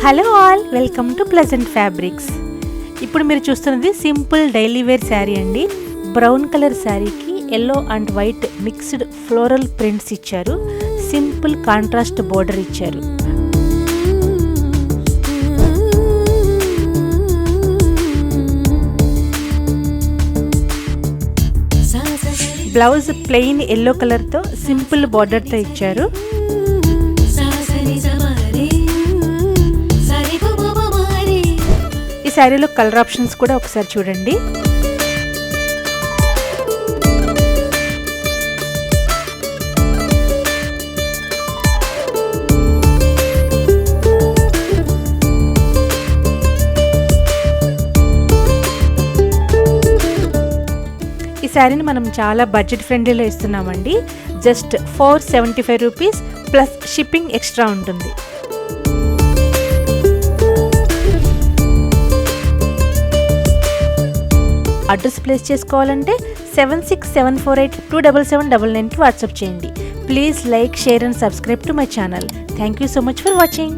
Hello all, welcome to pleasant fabrics. ఇప్పుడు మీరు చూస్తున్నది సింపుల్ డైలీ వేర్ శారీ అండి. బ్రౌన్ కలర్ శారీకి yellow and white mixed floral prints ఇచ్చారు. సింపుల్ కాంట్రాస్ట్ బోర్డర్ ఇచ్చారు. బ్లౌజ్ ప్లెయిన్ ఎల్లో కలర్తో సింపుల్ బార్డర్తో ఇచ్చారు. ఈ శారీలో కలర్ ఆప్షన్స్ కూడా ఒకసారి చూడండి. ఈ శారీని మనం చాలా బడ్జెట్ ఫ్రెండ్లీలో ఇస్తున్నామండి. Just 475 rupees plus shipping extra ఉంటుంది. అడ్రస్ ప్లేస్ చేసుకోవాలంటే 7674827799కి వాట్సాప్ చేయండి. Please like, share and subscribe to my channel. Thank you so much for watching.